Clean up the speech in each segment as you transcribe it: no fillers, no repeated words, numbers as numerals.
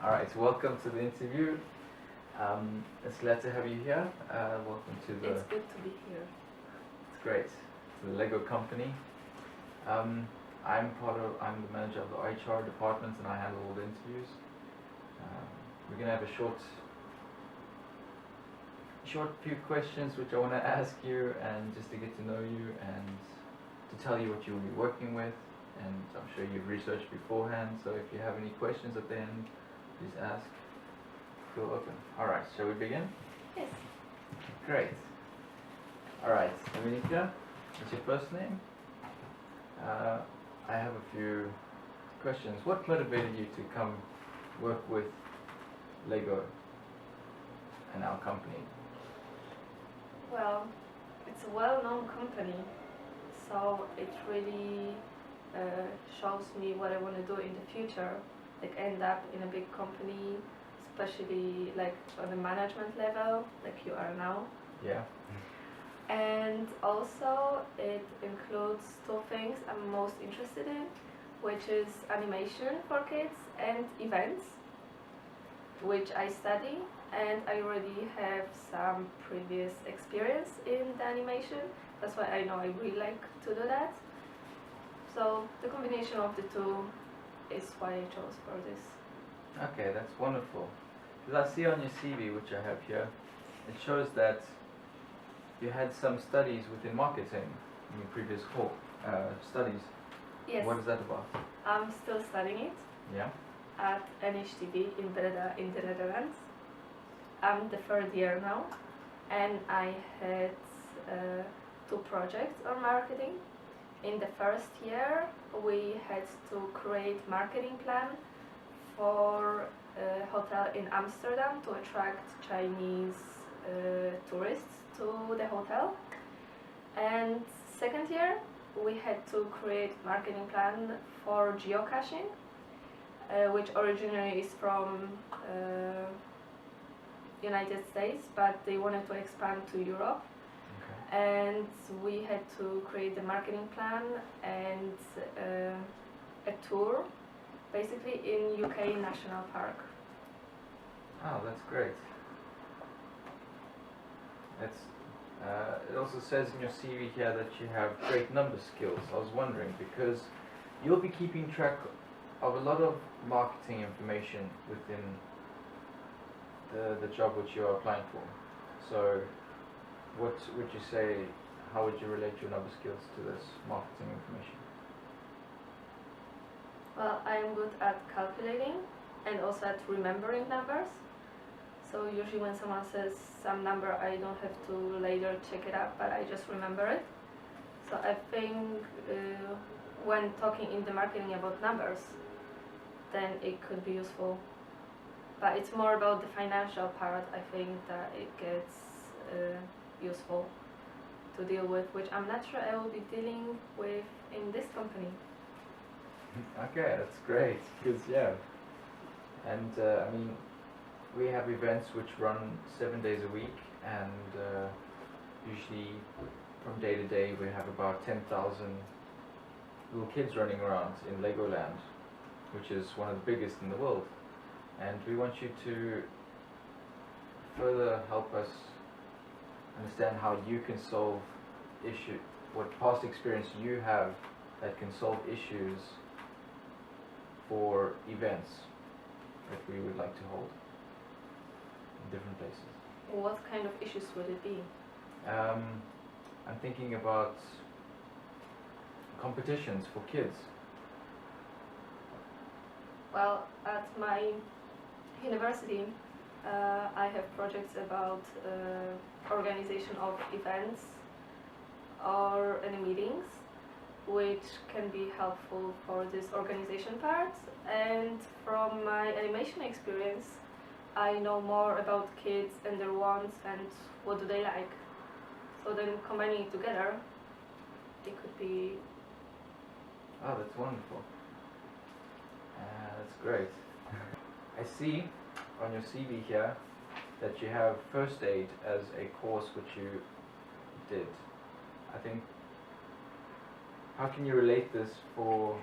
Alright, so welcome to the interview. It's glad to have you here. Welcome to the. It's good to be here. It's great. To the Lego company. I'm the manager of the HR department and I handle all the interviews. We're gonna have a short few questions which I want to ask you and just to get to know you and to tell you what you'll be working with. And I'm sure you've researched beforehand, so if you have any questions at the end, please ask. Feel open. Alright, shall we begin? Yes. Great. Alright, Dominika, what's your first name? I have a few questions. What motivated you to come work with Lego and our company? Well, it's a well-known company, so it really shows me what I want to do in the future. Like end up in a big company, especially like on the management level, like you are now. Yeah. And also it includes two things I'm most interested in, which is animation for kids and events, which I study, and I already have some previous experience in the animation. That's why I know I really like to do that. So the combination of the two is why I chose for this. Okay, that's wonderful. Because I see on your CV, which I have here, it shows that you had some studies within marketing in your previous studies. Yes, What is that about? I'm still studying it Yeah. at NHTV in Breda in the Netherlands. I'm the third year now, and I had two projects on marketing. In the first year, we had to create marketing plan for a hotel in Amsterdam to attract Chinese tourists to the hotel. And second year, we had to create marketing plan for geocaching, which originally is from United States, but they wanted to expand to Europe. Okay. And we had to create the marketing plan and a tour, basically in UK National Park. Oh, that's great. That's. It also says in your CV here that you have great number skills. I was wondering because you'll be keeping track of a lot of marketing information within the job which you are applying for. So, what would you say? How would you relate your number skills to this marketing information? Well, I'm good at calculating and also at remembering numbers. So usually when someone says some number, I don't have to later check it up, but I just remember it. So I think when talking in the marketing about numbers, then it could be useful. But it's more about the financial part, I think, that it gets useful to deal with, which I'm not sure I will be dealing with in this company. Okay, that's great. Because yeah, and I mean, we have events which run 7 days a week, and usually from day to day we have about 10,000 little kids running around in Legoland, which is one of the biggest in the world. And we want you to further help us understand how you can solve what past experience you have that can solve issues for events that we would like to hold in different places. What kind of issues would it be? I'm thinking about competitions for kids. Well, at my university, I have projects about organization of events or any meetings, which can be helpful for this organization part. And from my animation experience, I know more about kids and their wants and what do they like. So then combining it together, it could be. Oh, that's wonderful. That's great. I see on your CV here that you have first aid as a course which you did. I think. How can you relate this for?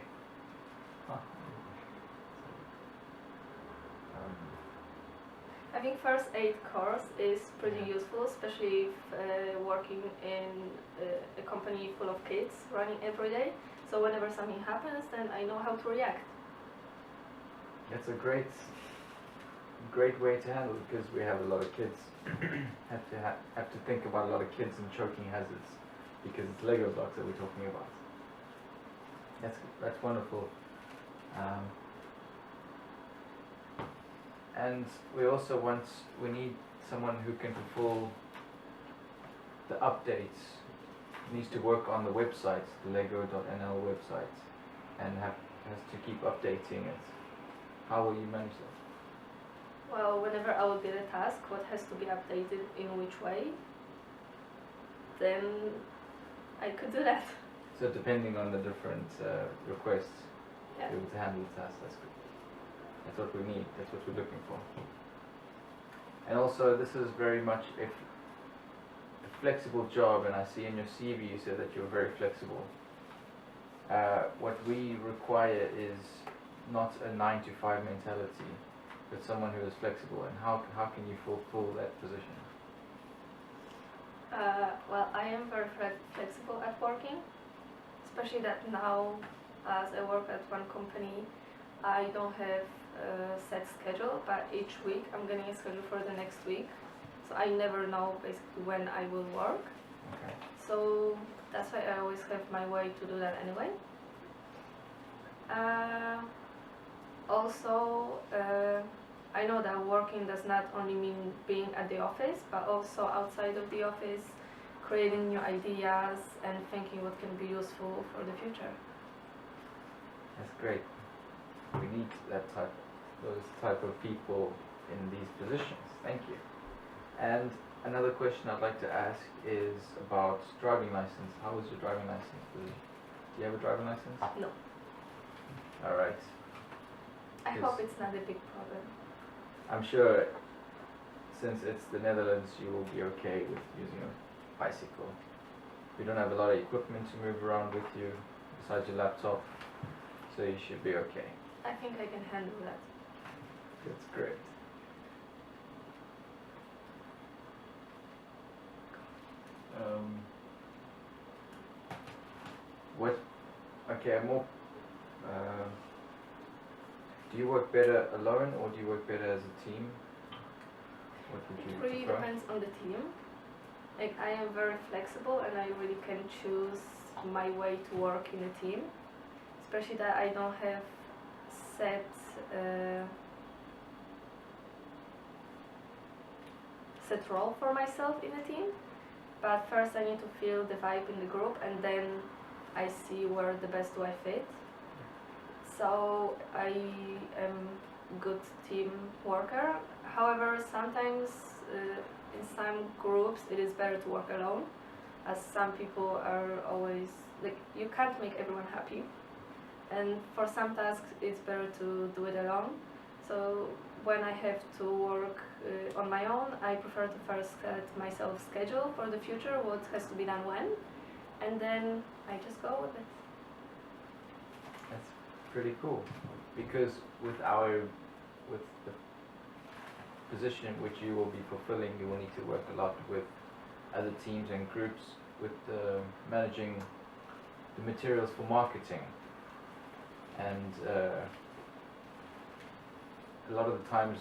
Having first aid course is pretty useful, especially if working in a company full of kids running every day. So whenever something happens, then I know how to react. It's a great way to handle it because we have a lot of kids. have to think about a lot of kids and choking hazards because it's Lego blocks that we're talking about. That's wonderful. And we need someone who can fulfill the updates. Needs to work on the website, the Lego.nl website, and has to keep updating it. How will you manage that? Well, whenever I will get a task, what has to be updated in which way, then I could do that. So depending on the different requests, Yeah. be able to handle the task. That's good. That's what we need. That's what we're looking for. And also, this is very much a flexible job. And I see in your CV you said that you're very flexible. What we require is not a 9-to-5 mentality, but someone who is flexible. And how can you fulfill that position? Well, I am very flexible at working, especially that now, as I work at one company, I don't have a set schedule, but each week I'm getting a schedule for the next week. So I never know basically when I will work. Okay. So that's why I always have my way to do that anyway. Also, I know that working does not only mean being at the office, but also outside of the office, creating new ideas and thinking what can be useful for the future. That's great. We need those type of people in these positions. Thank you. And another question I'd like to ask is about driving license. How is your driving license? Do you have a driving license? No. All right. I Yes. hope it's not a big problem. I'm sure since it's the Netherlands, you will be okay with using a bicycle. You don't have a lot of equipment to move around with you besides your laptop, so you should be okay. I think I can handle that. That's great. Okay, do you work better alone or do you work better as a team? What would you It really prefer? depends on the team. Like, I am very flexible and I really can choose my way to work in a team. Especially that I don't have set role for myself in a team. But first I need to feel the vibe in the group and then I see where the best do I fit. So I am good team worker. However, sometimes in some groups it is better to work alone, as some people are always like, you can't make everyone happy, and for some tasks it's better to do it alone. So when I have to work on my own, I prefer to first set myself schedule for the future, what has to be done when, and then I just go with it. That's pretty cool, because with the position which you will be fulfilling, you will need to work a lot with other teams and groups, with managing the materials for marketing, and a lot of the times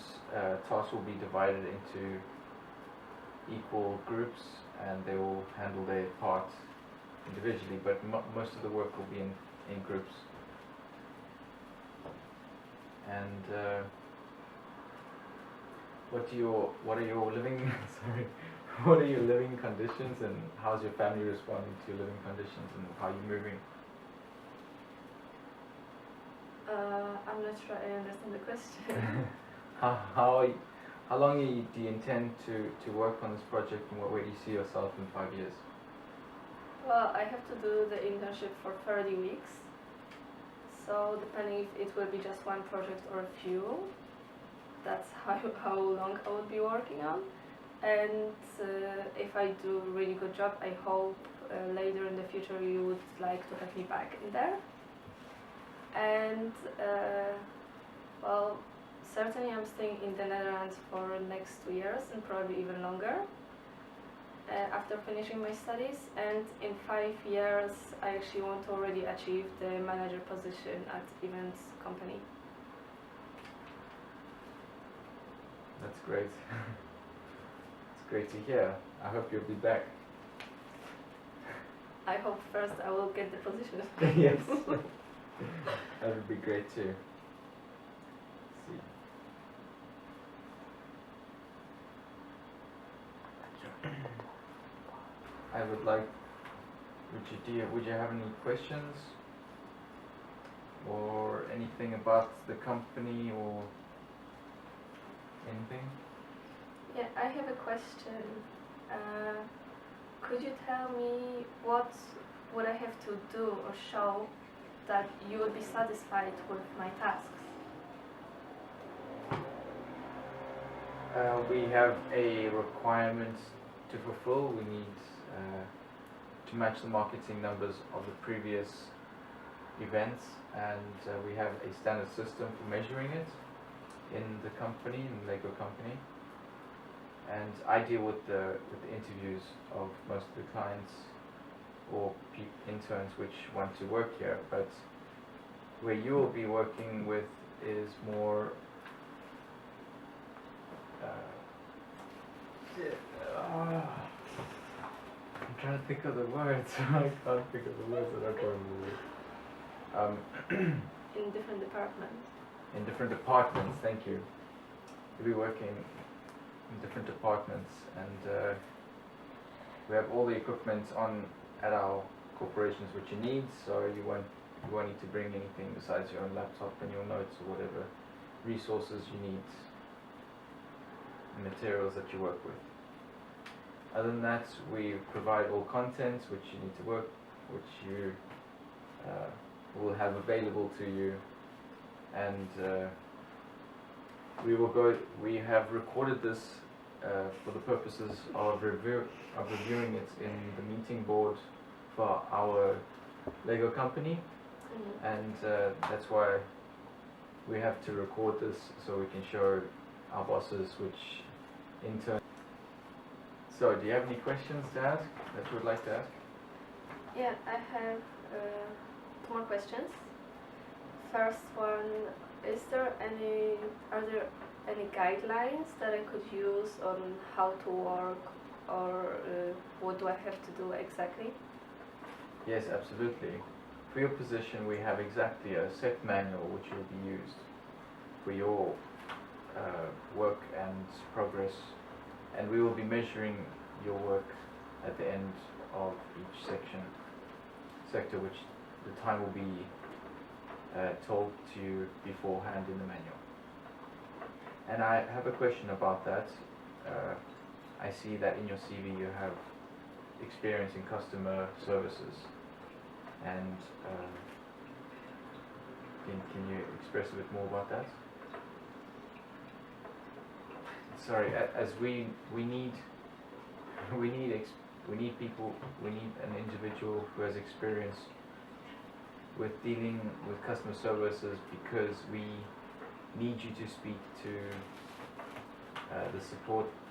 tasks will be divided into equal groups and they will handle their part individually, but most of the work will be in groups. And what are your living sorry, what are your living conditions, and how's your family responding to your living conditions, and how are you moving? I'm not sure I understand the question. How long do you intend to work on this project, and where do you see yourself in 5 years? Well, I have to do the internship for 30 weeks. So depending if it will be just one project or a few, that's how long I will be working on. And if I do a really good job, I hope later in the future you would like to have me back in there. And well, certainly I'm staying in the Netherlands for the next 2 years and probably even longer after finishing my studies. And in 5 years, I actually want to already achieve the manager position at events company. That's great. It's great to hear. I hope you'll be back. I hope first I will get the position. Yes. That would be great too. See. I would like. Would you have any questions or anything about the company or anything? Yeah, I have a question. Could you tell me what would I have to do or show that you would be satisfied with my tasks? We have a requirement to fulfill. We need to match the marketing numbers of the previous events, and we have a standard system for measuring it in the company, in the Lego company. And I deal with the interviews of most of the clients or interns which want to work here, but where you will be working with is more I'm trying to think of the words. I can't think of the words that I can't remember. In different departments. In different departments, thank you. You'll be working in different departments, and we have all the equipment on at our corporations which you need, so you won't need to bring anything besides your own laptop and your notes or whatever resources you need, materials that you work with. Other than that, we provide all content which you need to work, which you will have available to you, and we have recorded this for the purposes of reviewing it in the meeting board for our Lego company. Mm-hmm. And that's why we have to record this so we can show our bosses, which in turn. So, do you have any questions to ask that you would like to ask? Yeah, I have 2 more questions. First one, are there any guidelines that I could use on how to work, or what do I have to do exactly? Yes, absolutely. For your position, we have exactly a set manual which will be used for your work and progress, and we will be measuring your work at the end of each sector, which the time will be told to you beforehand in the manual. And I have a question about that. I see that in your CV you have experience in customer services, and can you express a bit more about that? Sorry, as we need people, we need an individual who has experience with dealing with customer services, because we need you to speak to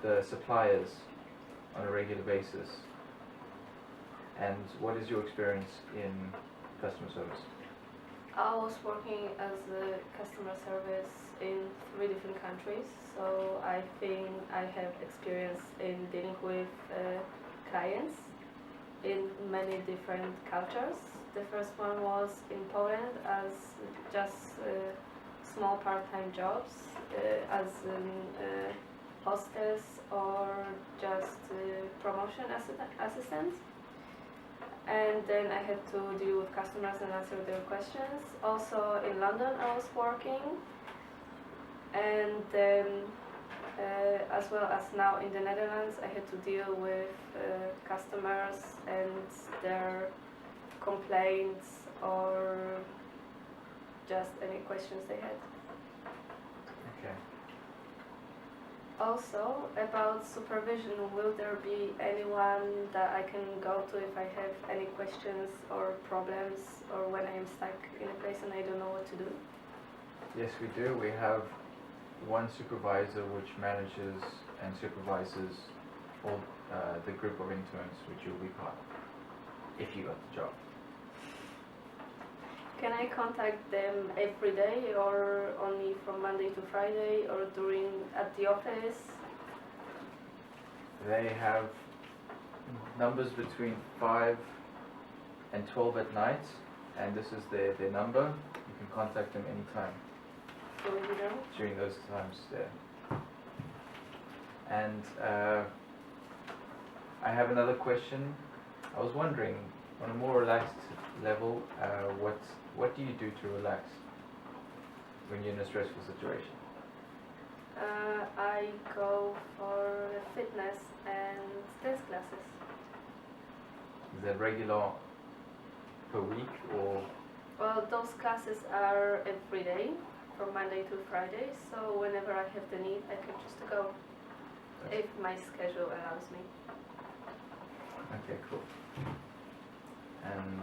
the suppliers on a regular basis. And what is your experience in customer service? I was working as a customer service in 3 different countries, so I think I have experience in dealing with clients in many different cultures. The first one was in Poland as just small part-time jobs as a hostess or just promotion assistant. And then I had to deal with customers and answer their questions. Also in London I was working, and then as well as now in the Netherlands I had to deal with customers and their complaints or just any questions they had. Okay. Also, about supervision, will there be anyone that I can go to if I have any questions or problems, or when I am stuck in a place and I don't know what to do? Yes, we do. We have one supervisor which manages and supervises all the group of interns which you'll be part of, if you got the job. Can I contact them every day or only from Monday to Friday or during at the office? They have numbers between 5 and 12 at night, and this is their number. You can contact them anytime So you know? during those times there. And I have another question. I was wondering, on a more relaxed level, what do you do to relax when you're in a stressful situation? I go for fitness and dance classes. Is that regular per week or? Well, those classes are every day from Monday to Friday, so whenever I have the need, I can just go if my schedule allows me. Okay, cool. And